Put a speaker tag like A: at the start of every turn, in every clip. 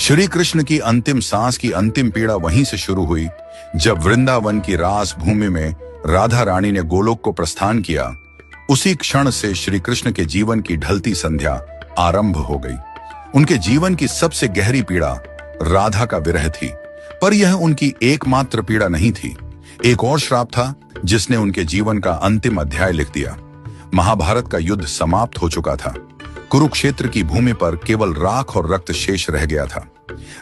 A: श्री कृष्ण की अंतिम सांस की अंतिम पीड़ा वहीं से शुरू हुई जब वृंदावन की रास भूमि में राधा रानी ने गोलोक को प्रस्थान किया। उसी क्षण से श्री कृष्ण के जीवन की ढलती संध्या आरंभ हो गई। उनके जीवन की सबसे गहरी पीड़ा राधा का विरह थी, पर यह उनकी एकमात्र पीड़ा नहीं थी। एक और श्राप था जिसने उनके जीवन का अंतिम अध्याय लिख दिया। महाभारत का युद्ध समाप्त हो चुका था। कुरुक्षेत्र की भूमि पर केवल राख और रक्त शेष रह गया था।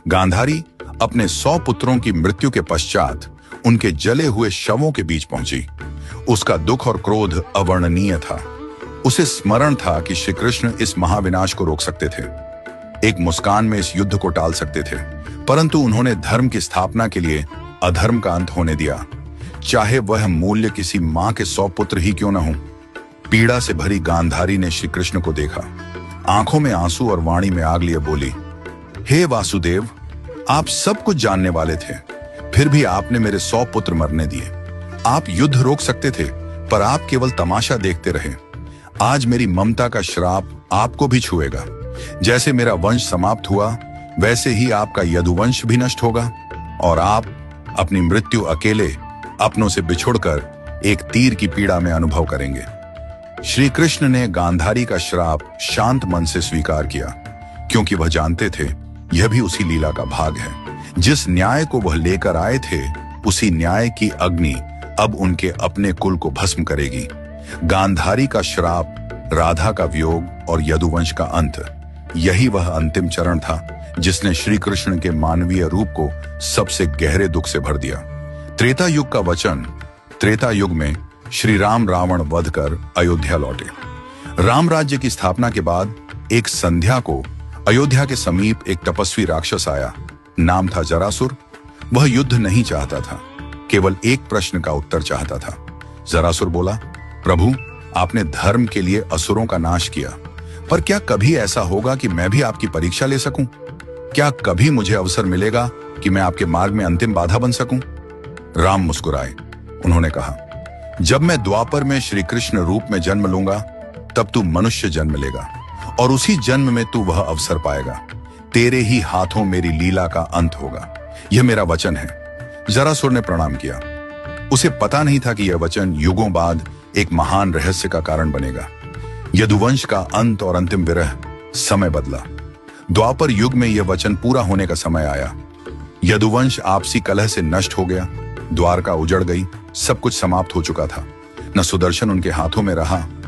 A: गांधारी अपने 100 पुत्रों की मृत्यु के पश्चात उनके जले हुए शवों के बीच पहुंची। उसका दुख और क्रोध अवर्णनीय था। उसे स्मरण था कि श्री कृष्ण इस महाविनाश को रोक सकते थे, एक मुस्कान में इस युद्ध को टाल सकते थे, परंतु उन्होंने धर्म की स्थापना के लिए अधर्म का अंत होने दिया, चाहे वह मूल्य किसी मां के 100 पुत्र ही क्यों न हो। पीड़ा से भरी गांधारी ने श्री कृष्ण को देखा, आंखों में आंसू और वाणी में आग लिए बोली, हे वासुदेव, आप सब कुछ जानने वाले थे, फिर भी आपने मेरे 100 पुत्र मरने दिए। आप युद्ध रोक सकते थे, पर आप केवल तमाशा देखते रहे। आज मेरी ममता का श्राप आपको भी छुएगा। जैसे मेरा वंश समाप्त हुआ, वैसे ही आपका यदुवंश भी नष्ट होगा और आप अपनी मृत्यु अकेले अपनों से बिछुड़कर एक तीर की पीड़ा में अनुभव करेंगे। श्री कृष्ण ने गांधारी का श्राप शांत मन से स्वीकार किया, क्योंकि वह जानते थे यह भी उसी लीला का भाग है। जिस न्याय को वह लेकर आए थे, उसी न्याय की अग्नि अब उनके अपने कुल को भस्म करेगी। गांधारी का श्राप, राधा का वियोग और यदुवंश का अंत, यही वह अंतिम चरण था जिसने श्री कृष्ण के मानवीय रूप को सबसे गहरे दुख से भर दिया। त्रेता युग का वचन। त्रेता युग में श्री राम रावण वध कर अयोध्या लौटे। राम राज्य की स्थापना के बाद एक संध्या को अयोध्या के समीप एक तपस्वी राक्षस आया। नाम था जरासुर। वह युद्ध नहीं चाहता था, केवल एक प्रश्न का उत्तर चाहता था। जरासुर बोला, प्रभु, आपने धर्म के लिए असुरों का नाश किया, पर क्या कभी ऐसा होगा कि मैं भी आपकी परीक्षा ले सकूं? क्या कभी मुझे अवसर मिलेगा कि मैं आपके मार्ग में अंतिम बाधा बन सकूं? राम मुस्कुराए। उन्होंने कहा, जब मैं द्वापर में श्री कृष्ण रूप में जन्म लूंगा, तब तू मनुष्य जन्म लेगा और उसी जन्म में तू वह अवसर पाएगा। तेरे ही हाथों मेरी लीला का अंत होगा। यह मेरा वचन है। जरासुर ने प्रणाम किया। उसे पता नहीं था कि यह वचन युगों बाद एक महान रहस्य का कारण बनेगा। यदुवंश का अंत और अंतिम विरह। समय बदला। द्वापर युग में यह वचन पूरा होने का समय आया। यदुवंश आपसी कलह से नष्ट हो गया। द्वारका उजड़ गई। सब कुछ समाप्त हो चुका था। न सुदर्शन उनके हाथों में रहा,